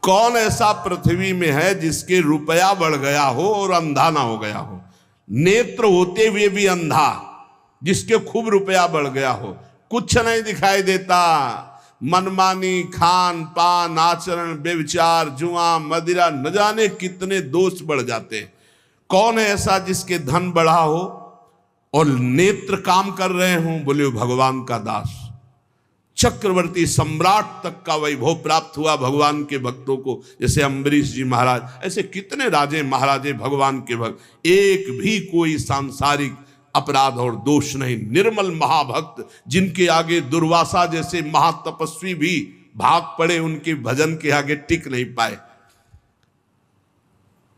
कौन ऐसा पृथ्वी में है जिसके रुपया बढ़ गया हो और अंधा ना हो गया हो? नेत्र होते हुए भी अंधा, जिसके खूब रुपया बढ़ गया हो, कुछ नहीं दिखाई देता। मनमानी, खान पान, आचरण, व्यभिचार, जुआ, मदिरा, न जाने कितने दोष बढ़ जाते। कौन है ऐसा जिसके धन बढ़ा हो और नेत्र काम कर रहे हों? बोले भगवान का दास। चक्रवर्ती सम्राट तक का वैभव प्राप्त हुआ भगवान के भक्तों को, जैसे अम्बरीश जी महाराज, ऐसे कितने राजे महाराजे भगवान के भक्त। एक भी कोई सांसारिक अपराध और दोष नहीं, निर्मल महाभक्त, जिनके आगे दुर्वासा जैसे महातपस्वी भी भाग पड़े, उनके भजन के आगे टिक नहीं पाए।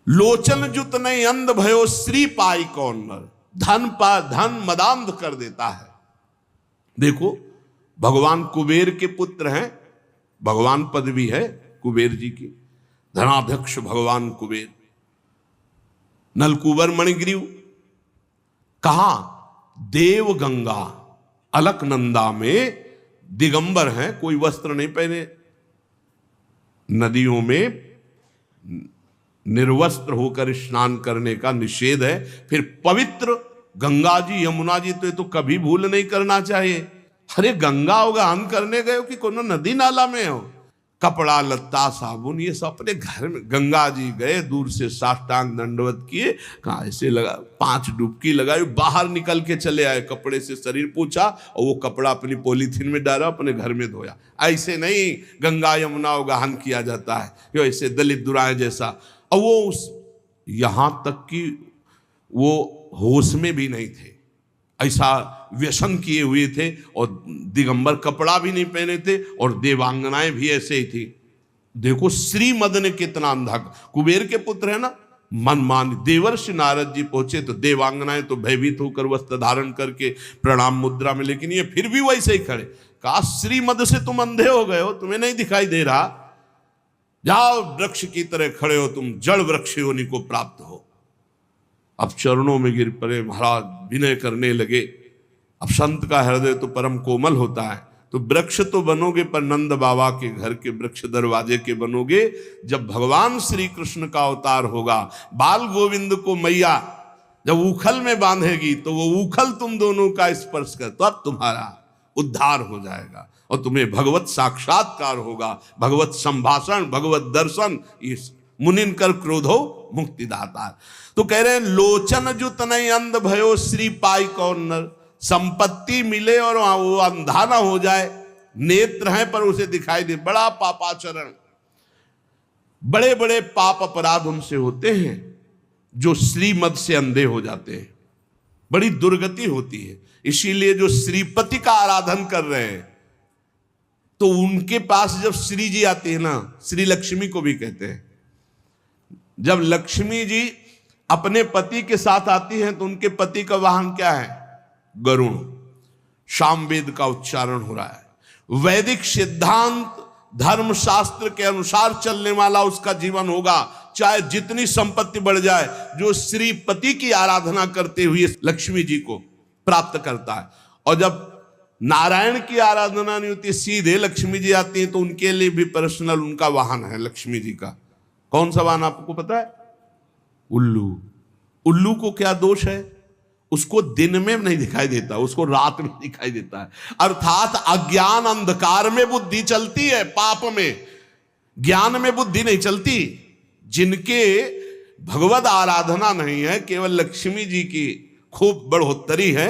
लोचन जुत नहीं अंध भयो श्री पाई कौन नर। धन मदांध कर देता है। देखो, भगवान कुबेर के पुत्र हैं, भगवान पदवी है कुबेर जी की, धनाध्यक्ष भगवान कुबेर। नलकुबर मणिग्रीव कहां? देव गंगा अलकनंदा में दिगंबर हैं, कोई वस्त्र नहीं पहने। नदियों में निर्वस्त्र होकर स्नान करने का निषेध है। फिर पवित्र गंगा जी, यमुना जी तो ये तो कभी भूल नहीं करना चाहिए। अरे गंगा उगान करने गए हो कि कोनो नदी नाला में हो? कपड़ा लत्ता साबुन ये सब अपने घर में। गंगा जी गए, दूर से साष्टांग दंडवत किए, कहा ऐसे लगा, 5 डुबकी लगाई, बाहर निकल के चले आए, कपड़े से शरीर पोंछा और वो कपड़ा अपनी पॉलीथीन में डाला, अपने घर में धोया। ऐसे नहीं गंगा यमुना उगाहन किया जाता है, यो ऐसे दलित दुराए जैसा। और वो यहां तक कि वो होश में भी नहीं थे, ऐसा व्यसन किए हुए थे, और दिगंबर कपड़ा भी नहीं पहने थे, और देवांगनाएं भी ऐसे ही थी। देखो श्रीमद ने कितना अंधा, कुबेर के पुत्र है ना, मनमानी। देवर्षि नारद जी पहुंचे तो देवांगनाएं तो भयभीत होकर वस्त्र धारण करके प्रणाम मुद्रा में, लेकिन ये फिर भी वैसे ही खड़े। कहा श्रीमद से तुम अंधे हो गए हो, तुम्हें नहीं दिखाई दे रहा? जाओ वृक्ष की तरह खड़े हो, तुम जड़ वृक्ष योनि को प्राप्त हो। अब चरणों में गिर पड़े महाराज, विनय करने लगे। अब संत का हृदय तो परम कोमल होता है, तो वृक्ष तो बनोगे पर नंद बाबा के घर के वृक्ष दरवाजे के बनोगे। जब भगवान श्री कृष्ण का अवतार होगा, बाल गोविंद को मैया जब उखल में बांधेगी, तो वो उखल तुम दोनों का स्पर्श कर, तो अब तुम्हारा उद्धार हो जाएगा और तुम्हें भगवत साक्षात्कार होगा, भगवत संभाषण, भगवत दर्शन। इस मुनिन कर क्रोधो मुक्तिदाता। तो कह रहे हैं लोचन जुत नहीं अंध भयो श्री पाई कौन नर। संपत्ति मिले और वो अंधा ना हो जाए, नेत्र हैं पर उसे दिखाई दे। बड़ा पापाचरण, बड़े बड़े पाप अपराध उनसे होते हैं जो श्रीमद से अंधे हो जाते हैं। बड़ी दुर्गति होती है। इसीलिए जो श्रीपति का आराधन कर रहे हैं, तो उनके पास जब श्री जी आती है ना, श्री लक्ष्मी को भी कहते हैं, जब लक्ष्मी जी अपने पति के साथ आती हैं तो उनके पति का वाहन क्या है? गरुण। सामवेद का उच्चारण हो रहा है। वैदिक सिद्धांत धर्म शास्त्र के अनुसार चलने वाला उसका जीवन होगा, चाहे जितनी संपत्ति बढ़ जाए। जो श्रीपति की आराधना करते हुए लक्ष्मी जी को प्राप्त करता है। और जब नारायण की आराधना नहीं होती, सीधे लक्ष्मी जी आती हैं, तो उनके लिए भी पर्सनल उनका वाहन है लक्ष्मी जी का। कौन सा वाहन आपको पता है? उल्लू। उल्लू को क्या दोष है? उसको दिन में नहीं दिखाई देता, उसको रात में दिखाई देता है। अर्थात अज्ञान अंधकार में बुद्धि चलती है, पाप में, ज्ञान में बुद्धि नहीं चलती। जिनके भगवत आराधना नहीं है, केवल लक्ष्मी जी की खूब बढ़ोतरी है,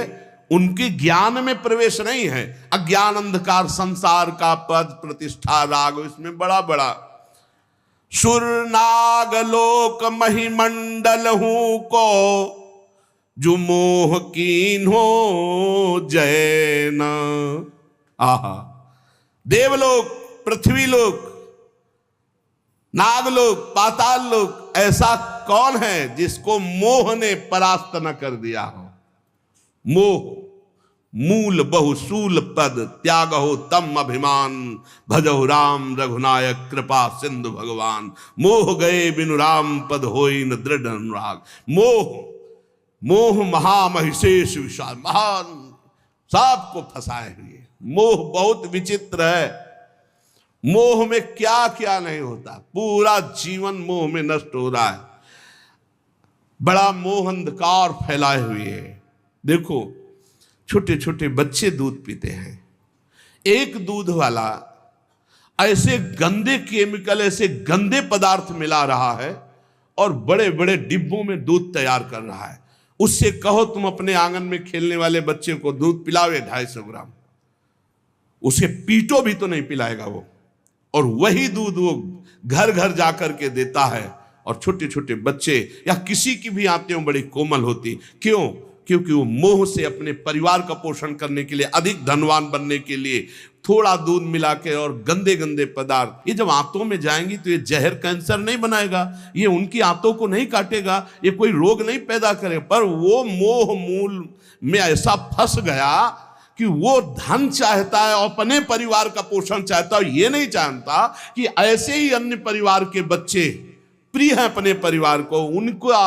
उनकी ज्ञान में प्रवेश नहीं है। अज्ञान अंधकार, संसार का पद प्रतिष्ठा राग, इसमें बड़ा बड़ा सुर नागलोक महिमंडल हूं को जो मोह कीन हो जैन। आहा, देवलोक, पृथ्वीलोक, नागलोक, पाताल लोक, ऐसा कौन है जिसको मोह ने परास्त न कर दिया हो? मोह मूल बहुसूल पद त्याग हो तम अभिमान, भजो राम रघुनायक कृपा सिंधु भगवान। मोह गए बिनु राम पद होई न दृढ़ अनुराग। मोह, मोह महामहिषेश विशाल, महान, सबको फंसाए हुए। मोह बहुत विचित्र है। मोह में क्या क्या नहीं होता, पूरा जीवन मोह में नष्ट हो रहा है। बड़ा मोह अंधकार फैलाए हुए है। देखो छोटे छोटे बच्चे दूध पीते हैं, एक दूध वाला ऐसे गंदे केमिकल, ऐसे गंदे पदार्थ मिला रहा है और बड़े बड़े डिब्बों में दूध तैयार कर रहा है। उससे कहो तुम अपने आंगन में खेलने वाले बच्चे को दूध पिलावे 250 ग्राम, उसे पीटो भी तो नहीं पिलाएगा वो। और वही दूध वो घर घर जाकर के देता है। और छोटे छोटे बच्चे या किसी की भी आंतें बड़ी कोमल होती, क्यों? क्योंकि वो मोह से अपने परिवार का पोषण करने के लिए, अधिक धनवान बनने के लिए थोड़ा दूध मिला के और गंदे गंदे पदार्थ, ये जब आंतों में जाएंगी तो ये जहर कैंसर नहीं बनाएगा, ये उनकी आंतों को नहीं काटेगा, ये कोई रोग नहीं पैदा करेगा। पर वो मोह मूल में ऐसा फंस गया कि वो धन चाहता है और अपने परिवार का पोषण चाहता है, ये नहीं जानता कि ऐसे ही अन्य परिवार के बच्चे प्रिय हैं अपने परिवार को, उनका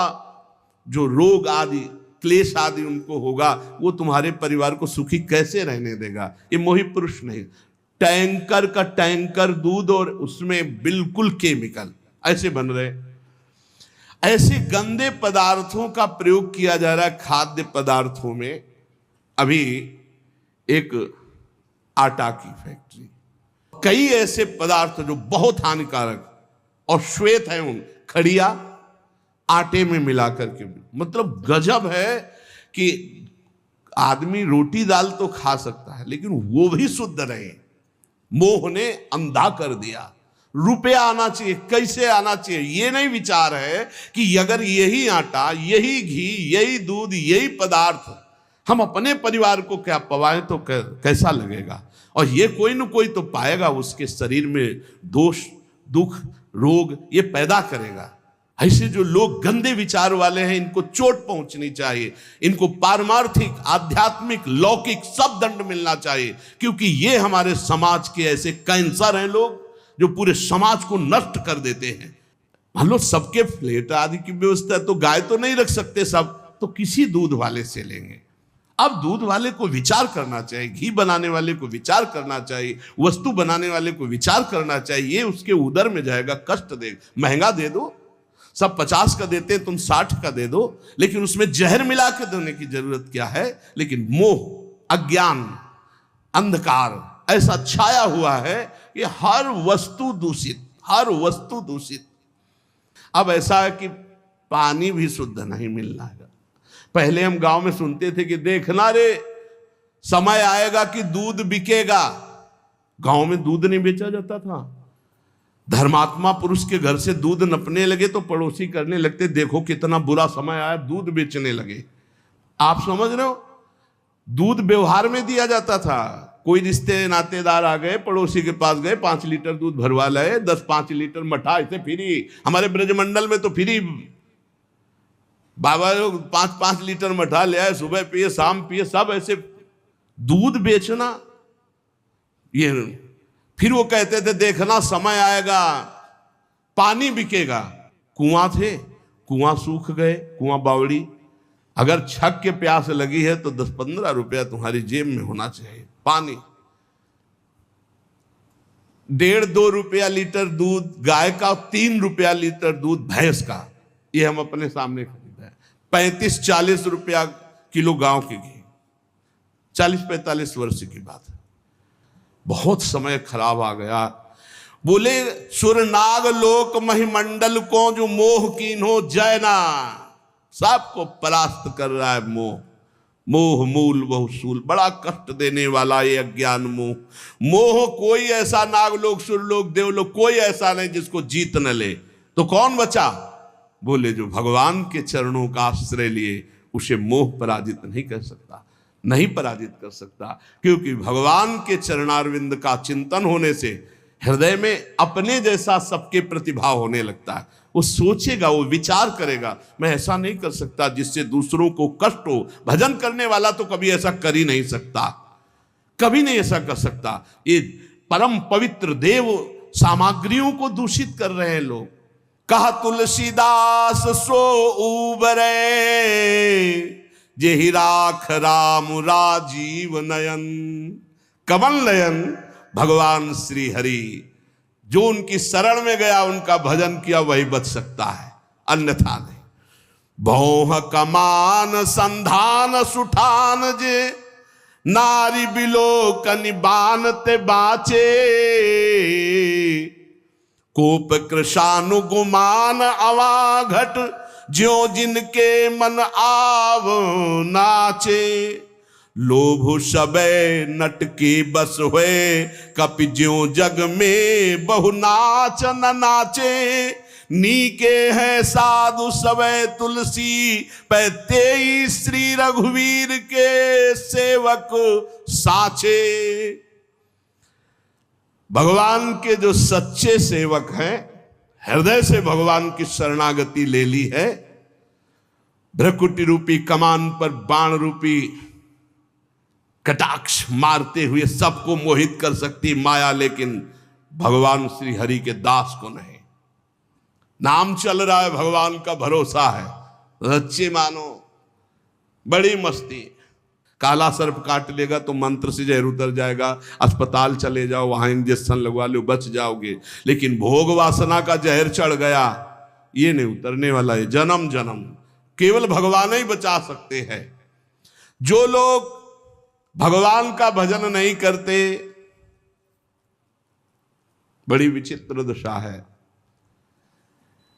जो रोग आदि क्लेश आदि उनको होगा, वो तुम्हारे परिवार को सुखी कैसे रहने देगा। ये मोही पुरुष नहीं, टैंकर का टैंकर दूध और उसमें बिल्कुल केमिकल ऐसे बन रहे। ऐसे गंदे पदार्थों का प्रयोग किया जा रहा है खाद्य पदार्थों में। अभी एक आटा की फैक्ट्री, कई ऐसे पदार्थ जो बहुत हानिकारक और श्वेत है, उन खड़िया आटे में मिलाकर के, मतलब गजब है कि आदमी रोटी दाल तो खा सकता है लेकिन वो भी शुद्ध रहे। मोह ने अंधा कर दिया। रुपया आना चाहिए, कैसे आना चाहिए, ये नहीं विचार है कि अगर यही आटा, यही घी, यही दूध, यही पदार्थ हम अपने परिवार को क्या पवाएं तो कैसा लगेगा। और ये कोई न कोई तो पाएगा, उसके शरीर में दोष, दुख, रोग ये पैदा करेगा। ऐसे जो लोग गंदे विचार वाले हैं, इनको चोट पहुंचनी चाहिए, इनको पारमार्थिक, आध्यात्मिक, लौकिक सब दंड मिलना चाहिए, क्योंकि ये हमारे समाज के ऐसे कैंसर हैं लोग जो पूरे समाज को नष्ट कर देते हैं। मान लो सबके फ्लैट आदि की व्यवस्था है तो गाय तो नहीं रख सकते सब, तो किसी दूध वाले से लेंगे। अब दूध वाले को विचार करना चाहिए, घी बनाने वाले को विचार करना चाहिए, वस्तु बनाने वाले को विचार करना चाहिए। ये उसके उदर में जाएगा, कष्ट देगा। महंगा दे दो, सब 50 का देते हैं, तुम 60 का दे दो, लेकिन उसमें जहर मिला के देने की जरूरत क्या है। लेकिन मोह, अज्ञान, अंधकार ऐसा छाया हुआ है कि हर वस्तु दूषित, हर वस्तु दूषित। अब ऐसा है कि पानी भी शुद्ध नहीं मिल रहा है। पहले हम गांव में सुनते थे कि देखना रे समय आएगा कि दूध बिकेगा। गांव में दूध नहीं बेचा जाता था। धर्मात्मा पुरुष के घर से दूध नपने लगे तो पड़ोसी करने लगते, देखो कितना बुरा समय आया, दूध बेचने लगे। आप समझ रहे हो, दूध व्यवहार में दिया जाता था। कोई रिश्ते नातेदार आ गए, पड़ोसी के पास गए, 5 लीटर दूध भरवा लाए, 10-5 लीटर मठा, ऐसे फ्री। हमारे ब्रजमंडल में तो फ्री बाबा लोग 5-5 लीटर मठा ले आए, सुबह पिए शाम पिए, सब ऐसे दूध बेचना। ये फिर वो कहते थे देखना समय आएगा पानी बिकेगा। कुआं थे, कुआं सूख गए, कुआं बावड़ी। अगर छक के प्यास लगी है तो 10-15 रुपया तुम्हारी जेब में होना चाहिए। पानी 1.5-2 रुपया लीटर दूध गाय का, 3 रुपया लीटर दूध भैंस का। ये हम अपने सामने खरीदा है। 35-40 रुपया किलो गांव की घी। 40-45 वर्ष की बात है। बहुत समय खराब आ गया। बोले सुरनाग लोक महिमंडल को जो मोह कीन्हो जयना, सबको परास्त कर रहा है मोह। मोह मूल बहुसूल, बड़ा कष्ट देने वाला ये अज्ञान मोह। मोह कोई ऐसा नागलोक, सुरलोक, देवलोक कोई ऐसा नहीं जिसको जीत न ले। तो कौन बचा? बोले जो भगवान के चरणों का आश्रय लिए, उसे मोह पराजित नहीं कर सकता, नहीं पराजित कर सकता। क्योंकि भगवान के चरणारविंद का चिंतन होने से हृदय में अपने जैसा सबके प्रतिभाव होने लगता है। वो सोचेगा, वो विचार करेगा, मैं ऐसा नहीं कर सकता जिससे दूसरों को कष्ट हो। भजन करने वाला तो कभी ऐसा कर ही नहीं सकता, कभी नहीं ऐसा कर सकता। ये परम पवित्र देव सामग्रियों को दूषित कर रहे हैं लोग। कहा तुलसीदास सो उबरे, जेहि राख राम राजीव नयन। कमल नयन भगवान श्री हरि जो उनकी शरण में गया, उनका भजन किया, वही बच सकता है, अन्यथा नहीं। भौह कमान संधान सुठान जे, नारी बिलोकनि बानते बाचे। कोप कृशानुगुमान अवाघट, ज्यों जिनके मन आव नाचे। लोभ सबे नट की बस हुए, कपि ज्यों जग में बहु नाच न नाचे। नीके है साधु सबे तुलसी, पैते श्री रघुवीर के सेवक साचे। भगवान के जो सच्चे सेवक हैं, हृदय से भगवान की शरणागति ले ली है, भ्रकुटी रूपी कमान पर बाण रूपी कटाक्ष मारते हुए सबको मोहित कर सकती माया, लेकिन भगवान श्री हरि के दास को नहीं। नाम चल रहा है, भगवान का भरोसा है, सच्चे मानो, बड़ी मस्ती। काला सर्प काट लेगा तो मंत्र से जहर उतर जाएगा, अस्पताल चले जाओ, वहां इंजेक्शन लगवा लो, बच जाओगे। लेकिन भोग वासना का जहर चढ़ गया, ये नहीं उतरने वाला है, जन्म जन्म केवल भगवान ही बचा सकते हैं। जो लोग भगवान का भजन नहीं करते, बड़ी विचित्र दशा है।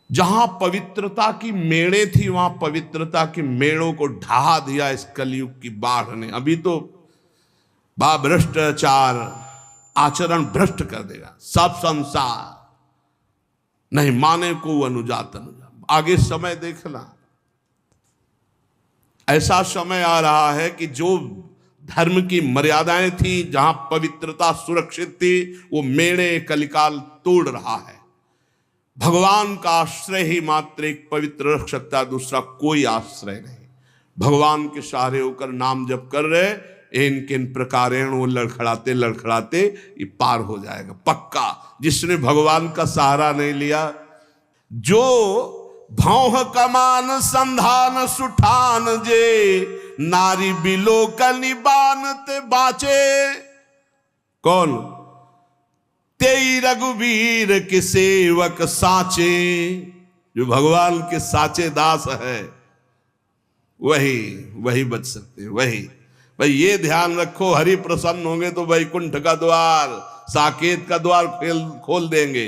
जहां पवित्रता की मेड़े थी, वहां पवित्रता की मेड़ों को ढहा दिया इस कलयुग की बाढ़ ने। अभी तो भ्रष्टाचार आचरण भ्रष्ट कर देगा सब संसार, नहीं माने को अनुजात अनुजा। आगे समय देखना, ऐसा समय आ रहा है कि जो धर्म की मर्यादाएं थी, जहां पवित्रता सुरक्षित थी, वो मेड़े कलिकाल तोड़ रहा है। भगवान का आश्रय ही मात्र एक पवित्र रख सकता, दूसरा कोई आश्रय नहीं। भगवान के सहारे होकर नाम जप कर रहे, इन किन प्रकारेण वो लड़खड़ाते लड़खड़ाते ये पार हो जाएगा पक्का। जिसने भगवान का सहारा नहीं लिया, जो भौह कमान संधान सुठान जे, नारी बिलोकनि बानते बाचे। कौन? तेई रघुवीर के सेवक साचे। जो भगवान के साचे दास है, वही बच सकते हैं। वही भाई, ये ध्यान रखो, हरि प्रसन्न होंगे तो वैकुंठ का द्वार, साकेत का द्वार खोल देंगे,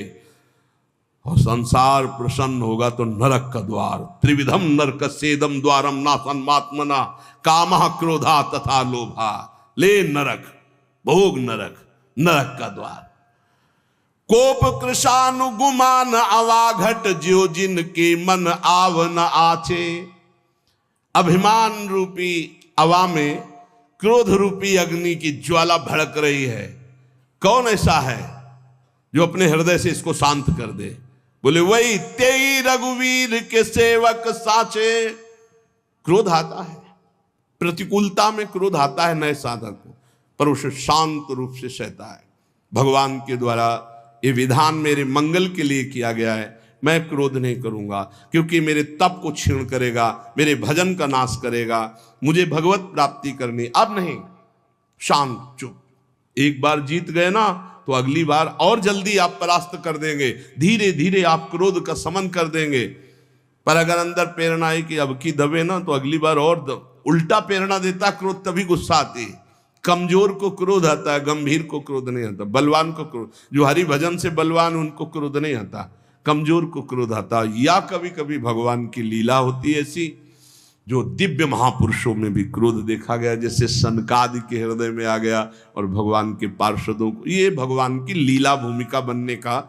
और संसार प्रसन्न होगा तो नरक का द्वार। त्रिविधम नरक सेदम द्वारम नासन्मात्मना, कामः क्रोधा तथा लोभा। ले नरक, भोग नरक, नरक का द्वार। कोप कृशानुगुमान अवाघट, ज्यों जिनके मन आव न आचे। अभिमान रूपी अवा में क्रोध रूपी अग्नि की ज्वाला भड़क रही है। कौन ऐसा है जो अपने हृदय से इसको शांत कर दे? बोले वही तेई रघुवीर के सेवक साचे। क्रोध आता है, प्रतिकूलता में क्रोध आता है नए साधक को, पर उसे शांत रूप से सहता है। भगवान के द्वारा ये विधान मेरे मंगल के लिए किया गया है। मैं क्रोध नहीं करूंगा, क्योंकि मेरे तप को क्षीण करेगा, मेरे भजन का नाश करेगा, मुझे भगवत प्राप्ति करनी। अब नहीं, शांत चुप। एक बार जीत गए ना, तो अगली बार और जल्दी आप परास्त कर देंगे, धीरे धीरे आप क्रोध का समन कर देंगे। पर अगर अंदर प्रेरणा है कि अब की दबे ना, तो अगली बार और उल्टा प्रेरणा देता क्रोध, तभी गुस्सा आती है। कमजोर को क्रोध आता है, गंभीर को क्रोध नहीं आता। बलवान को क्रोध, जो हरि भजन से बलवान, उनको क्रोध नहीं आता, कमजोर को क्रोध आता। या कभी कभी भगवान की लीला होती है ऐसी, जो दिव्य महापुरुषों में भी क्रोध देखा गया, जैसे सनकादि के हृदय में आ गया, और भगवान के पार्षदों को। ये भगवान की लीला भूमिका बनने का,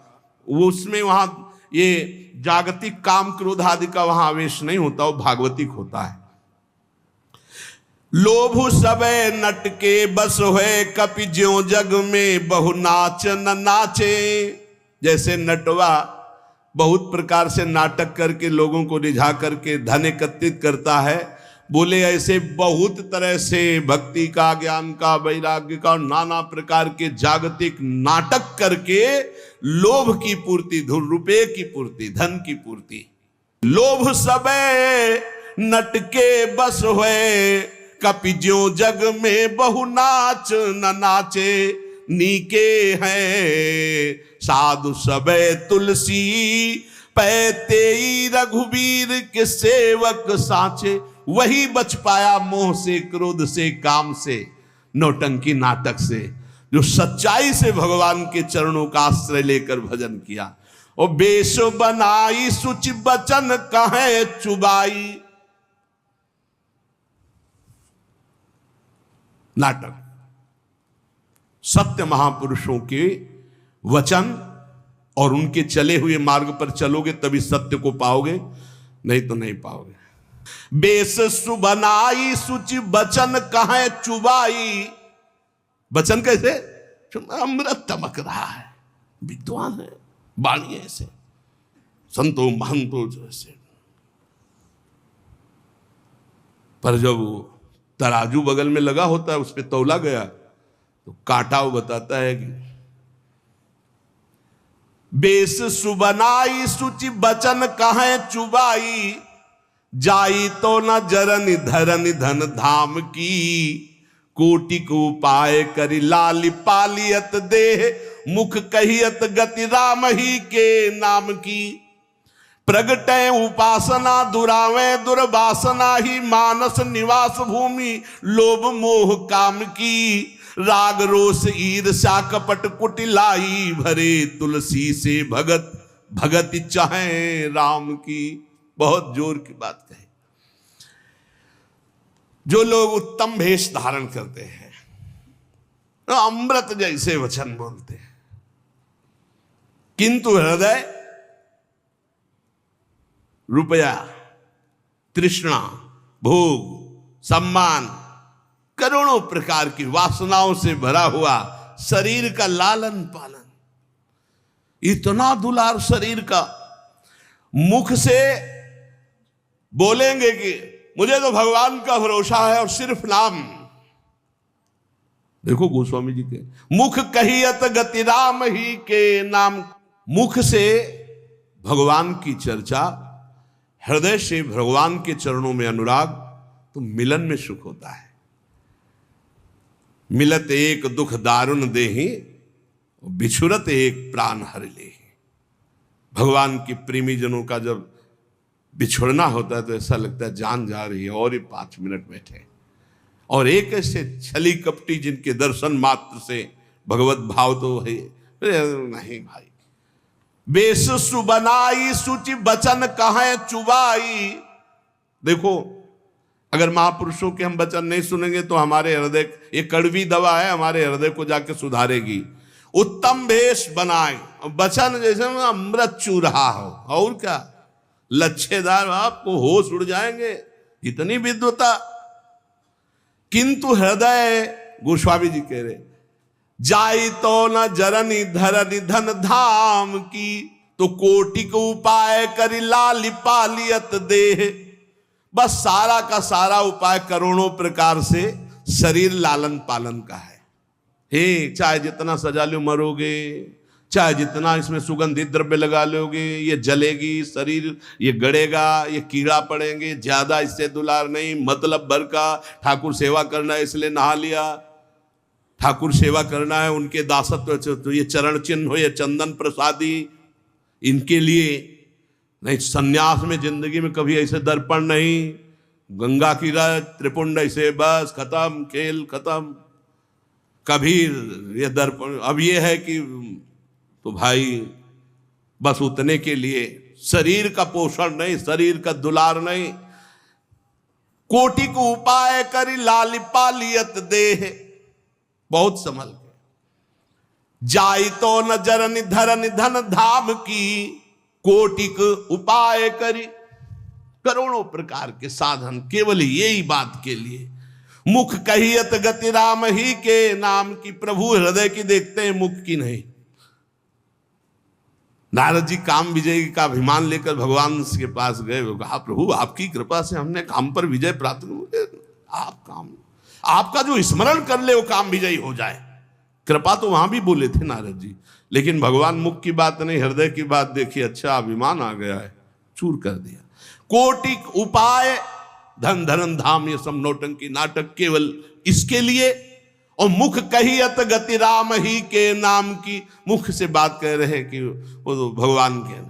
वो उसमें वहां ये जागतिक काम क्रोध आदि का वहां आवेश नहीं होता, वो भागवतिक होता है। लोभ सबे नट के बस हुए, कपि ज्यों जग में बहु नाच न नाचे। जैसे नटवा बहुत प्रकार से नाटक करके लोगों को रिझा करके धन एकत्रित करता है, बोले ऐसे बहुत तरह से भक्ति का, ज्ञान का, वैराग्य का, नाना प्रकार के जागतिक नाटक करके लोभ की पूर्ति, रुपये की पूर्ति, धन की पूर्ति। लोभ सबे नट के बस हुए, कपि ज्यों जग में बहु नाच न नाचे। नीके हैं, साधु सबे तुलसी पैते रघुवीर के सेवक साचे। वही बच पाया मोह से, क्रोध से, काम से, नौटंकी नाटक से, जो सच्चाई से भगवान के चरणों का आश्रय लेकर भजन किया। और बेश बनाई सुचि बचन कहे चुबाई। नाटक, सत्य महापुरुषों के वचन और उनके चले हुए मार्ग पर चलोगे तभी सत्य को पाओगे, नहीं तो नहीं पाओगे। बेस सुबनाई सुचि बचन कहे चुबाई। बचन कैसे? अमृत टमक रहा है, विद्वान है, वाणी ऐसे, संतो महंतो जैसे। पर जब तराजू बगल में लगा होता है, उस पर तौला गया तो काटा वो बताता है कि बेस सुबनाई सुचि बचन कहे चुबाई। जाई तो न जरन धरन धन धाम की। कोटि को उपाय करी लाली पालियत देह। मुख कहियत गति राम ही के नाम की। प्रगटे उपासना दुरावे दुर्वासना ही। मानस निवास भूमि लोभ मोह काम की। राग रोष ईर्ष्या कपट कुटिलाई भरे। तुलसी से भगत भगति चाहे राम की। बहुत जोर की बात कही। जो लोग उत्तम भेष धारण करते हैं, अमृत जैसे वचन बोलते हैं, किंतु हृदय रुपया, तृष्णा, भोग, सम्मान, करोड़ों प्रकार की वासनाओं से भरा हुआ शरीर का लालन पालन, इतना दुलार शरीर का। मुख से बोलेंगे कि मुझे तो भगवान का भरोसा है और सिर्फ नाम। देखो गोस्वामी जी के मुख कहियत गति राम ही के नाम। मुख से भगवान की चर्चा, हृदय से भगवान के चरणों में अनुराग, तो मिलन में सुख होता है। मिलत एक दुख दारुण देहि, बिछुरत एक प्राण हर ले। भगवान की प्रेमी जनों का जब बिछुड़ना होता है तो ऐसा लगता है जान जा रही है, और ये 5 मिनट बैठे। और एक ऐसे छली कपटी जिनके दर्शन मात्र से भगवत भाव तो है नहीं भाई। बेस सुबनाई सुचि बचन कहे चुबाई। देखो, अगर महापुरुषों के हम वचन नहीं सुनेंगे तो हमारे हृदय, ये कड़वी दवा है, हमारे हृदय को जाके सुधारेगी। उत्तम भेष बनाए, वचन जैसे अमृत चू रहा हो, और क्या, लच्छेदार, आपको होश उड़ जाएंगे, इतनी विद्वता। किंतु हृदय, गोस्वामी जी कह रहे, जाई तो न जरनी धरनी धन धाम की। तो कोटि को उपाय करी लाली पालियत देह। बस सारा का सारा उपाय करोड़ों प्रकार से शरीर लालन पालन का है। हे, चाहे जितना सजा लो मरोगे, चाहे जितना इसमें सुगंधित द्रव्य लगा लोगे, ये जलेगी शरीर, ये गड़ेगा, ये कीड़ा पड़ेंगे, ज्यादा इससे दुलार नहीं, मतलब भर का। ठाकुर सेवा करना है इसलिए नहा लिया, ठाकुर सेवा करना है, उनके दासत्व, तो ये चरण चिन्ह हो, ये चंदन प्रसादी, इनके लिए नहीं। सन्यास में जिंदगी में कभी ऐसे दर्पण नहीं, गंगा की रत त्रिपुंड ऐसे, बस खत्म, खेल खत्म। कभी ये दर्पण, अब ये है कि तो भाई बस उतने के लिए, शरीर का पोषण नहीं, शरीर का दुलार नहीं। कोटि को उपाय करी लाली पालियत देह। बहुत संभल के। जाई तो न जरन धरन धन धाम की। कोटिक उपाय करी, करोड़ों प्रकार के साधन केवल यही बात के लिए। मुख कहियत गति राम ही के नाम की। प्रभु हृदय की देखते हैं, मुख की नहीं। नारद जी काम विजय का अभिमान लेकर भगवान के पास गए, कहा प्रभु आपकी कृपा से हमने काम पर विजय प्राप्त कर। आप काम, आपका जो स्मरण कर ले वो काम विजयी हो जाए। कृपा तो वहां भी बोले थे नारद जी, लेकिन भगवान मुख की बात नहीं, हृदय की बात देखी। अच्छा, अभिमान आ गया है, चूर कर दिया। कोटिक उपाय धन धरन धाम, ये सब नौटंकी नाटक केवल इसके लिए। और मुख कहियत गति राम ही के नाम की, मुख से बात कह रहे हैं कि वो तो भगवान के।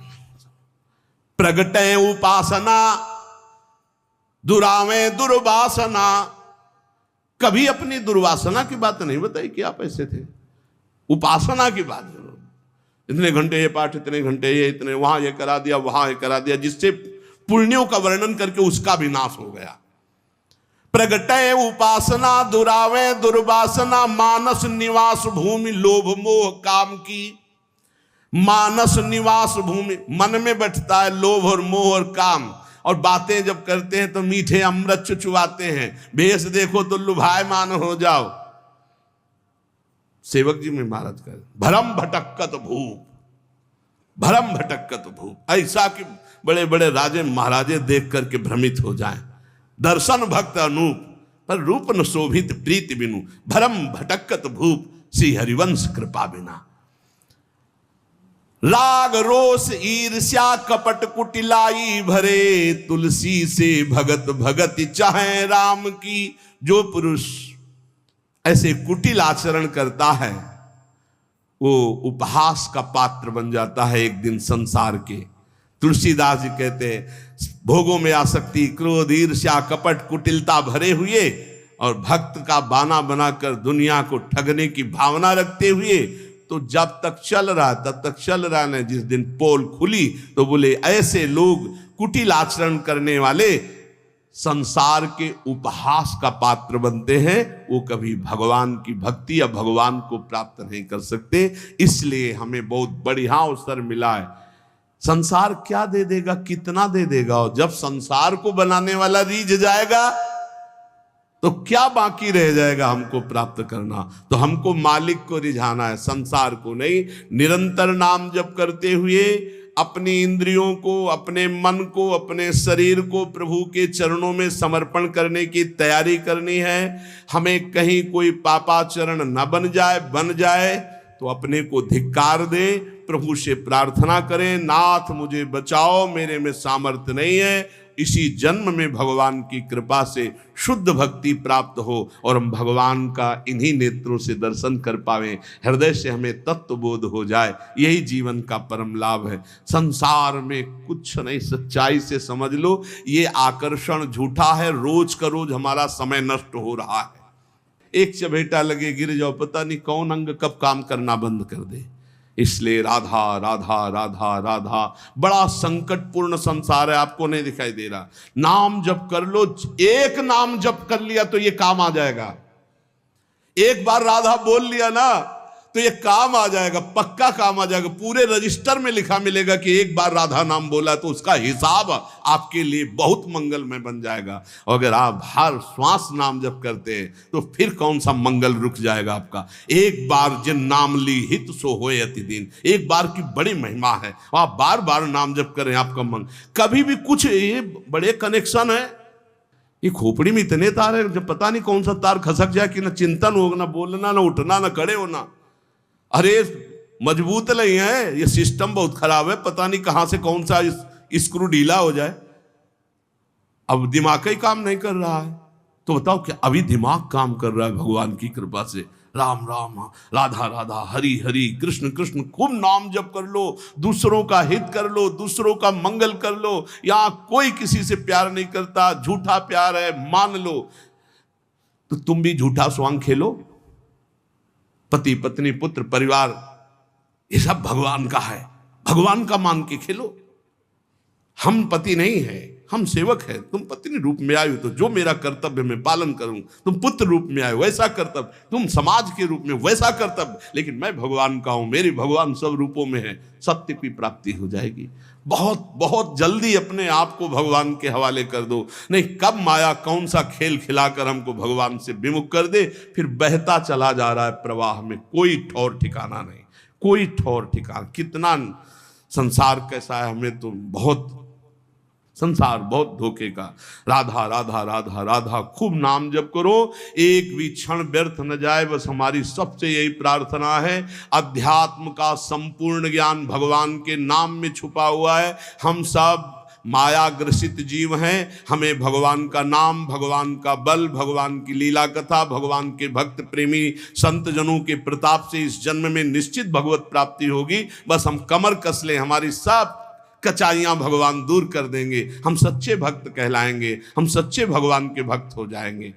प्रगटे उपासना दुरावे दुर्वासना, कभी अपनी दुर्वासना की बात नहीं बताई कि आप ऐसे थे। उपासना की बात, इतने घंटे ये पाठ, इतने घंटे ये, इतने वहां ये करा दिया, वहां ये करा दिया, जिससे पुण्यों का वर्णन करके उसका भी नाश हो गया। प्रगटे उपासना दुरावे दुर्वासना, मानस निवास भूमि लोभ मोह काम की। मानस निवास भूमि, मन में बैठता है लोभ और मोह और काम, और बातें जब करते हैं तो मीठे अमृत चुचुआते हैं, भेष देखो तो लुभायमान हो जाओ। सेवक जी में महाराज कर भरम भटक्कत भूप, भरम भटक्कत भूप, ऐसा कि बड़े बड़े राजे महाराजे देख करके भ्रमित हो जाएं। दर्शन भक्त अनूप पर रूप न शोभित प्रीति बिनु, भरम भटक्कत भूप श्री हरिवंश कृपा बिना। राग रोष ईर्ष्या कपट कुटिलाई भरे, तुलसी से भगत भगति चाहे राम की। जो पुरुष ऐसे कुटिल आचरण करता है वो उपहास का पात्र बन जाता है एक दिन संसार के। तुलसीदास जी कहते हैं भोगों में आसक्ति, क्रोध, ईर्ष्या, कपट, कुटिलता भरे हुए और भक्त का बाना बनाकर दुनिया को ठगने की भावना रखते हुए, तो जब तक चल रहा तब तक चल रहा है। जिस दिन पोल खुली तो बोले ऐसे लोग कुटिल आचरण करने वाले संसार के उपहास का पात्र बनते हैं, वो कभी भगवान की भक्ति या भगवान को प्राप्त नहीं कर सकते। इसलिए हमें बहुत बढ़िया अवसर मिला है। संसार क्या दे देगा, कितना दे देगा, और जब संसार को बनाने वाला रीझ जाएगा तो क्या बाकी रह जाएगा हमको प्राप्त करना। तो हमको मालिक को रिझाना है, संसार को नहीं। निरंतर नाम जप करते हुए अपनी इंद्रियों को, अपने मन को, अपने शरीर को प्रभु के चरणों में समर्पण करने की तैयारी करनी है। हमें कहीं कोई पापाचरण न बन जाए तो अपने को धिक्कार दे, प्रभु से प्रार्थना करें, नाथ मुझे बचाओ, मेरे में सामर्थ्य नहीं है। इसी जन्म में भगवान की कृपा से शुद्ध भक्ति प्राप्त हो और हम भगवान का इन्हीं नेत्रों से दर्शन कर पावें, हृदय से हमें तत्व बोध हो जाए। यही जीवन का परम लाभ है। संसार में कुछ नहीं, सच्चाई से समझ लो, ये आकर्षण झूठा है। रोज का रोज हमारा समय नष्ट हो रहा है। एक चबेटा लगे गिर जाओ, पता नहीं कौन अंग कब काम करना बंद कर दे। इसलिए राधा राधा राधा राधा, बड़ा संकटपूर्ण संसार है, आपको नहीं दिखाई दे रहा। नाम जप कर लो, एक नाम जप कर लिया तो ये काम आ जाएगा। एक बार राधा बोल लिया ना तो ये काम आ जाएगा, पक्का काम आ जाएगा। पूरे रजिस्टर में लिखा मिलेगा कि एक बार राधा नाम बोला, तो उसका हिसाब आपके लिए बहुत मंगलमय बन जाएगा। और अगर आप हर श्वास नाम जप करते हैं तो फिर कौन सा मंगल रुक जाएगा आपका। एक बार जिन नाम ली हित सो होए अति दिन, एक बार की बड़ी महिमा है। आप बार बार नाम जप करें, आपका मन कभी भी कुछ, ये बड़े कनेक्शन है। ये खोपड़ी में इतने तार है, जब पता नहीं कौन सा तार खसक जाए कि ना चिंतन हो, ना बोलना, ना उठना, ना खड़े होना। अरे मजबूत नहीं है, ये सिस्टम बहुत खराब है। पता नहीं कहां से कौन सा स्क्रू ढीला हो जाए। अब दिमाग ही काम नहीं कर रहा है, तो बताओ क्या अभी दिमाग काम कर रहा है भगवान की कृपा से। राम राम, राधा राधा, हरि हरि, कृष्ण कृष्ण, खूब नाम जप कर लो, दूसरों का हित कर लो, दूसरों का मंगल कर लो। यहां कोई किसी से प्यार नहीं करता, झूठा प्यार है, मान लो। तो तुम भी झूठा स्वांग खेलो। पति पत्नी पुत्र परिवार ये सब भगवान का है, भगवान का मान के खेलो। हम पति नहीं है, हम सेवक है। तुम पत्नी रूप में आए हो तो जो मेरा कर्तव्य मैं पालन करूं, तुम पुत्र रूप में आए वैसा कर्तव्य, तुम समाज के रूप में वैसा कर्तव्य, लेकिन मैं भगवान का हूं, मेरे भगवान सब रूपों में है। सत्य की प्राप्ति हो जाएगी। बहुत बहुत जल्दी अपने आप को भगवान के हवाले कर दो, नहीं कब माया कौन सा खेल खिलाकर हमको भगवान से विमुख कर दे, फिर बहता चला जा रहा है प्रवाह में, कोई ठौर ठिकाना नहीं, कोई ठौर ठिकाना। कितना संसार कैसा है, हमें तो बहुत संसार बहुत धोखे का। राधा राधा राधा राधा, खूब नाम जप करो, एक भी क्षण व्यर्थ न जाए, बस हमारी सबसे यही प्रार्थना है। अध्यात्म का संपूर्ण ज्ञान भगवान के नाम में छुपा हुआ है। हम सब माया ग्रसित जीव हैं। हमें भगवान का नाम, भगवान का बल, भगवान की लीला कथा, भगवान के भक्त प्रेमी संत जनों के प्रताप से इस जन्म में निश्चित भगवत प्राप्ति होगी। बस हम कमर कस लें, हमारी सब कचाइयां भगवान दूर कर देंगे। हम सच्चे भक्त कहलाएंगे, हम सच्चे भगवान के भक्त हो जाएंगे।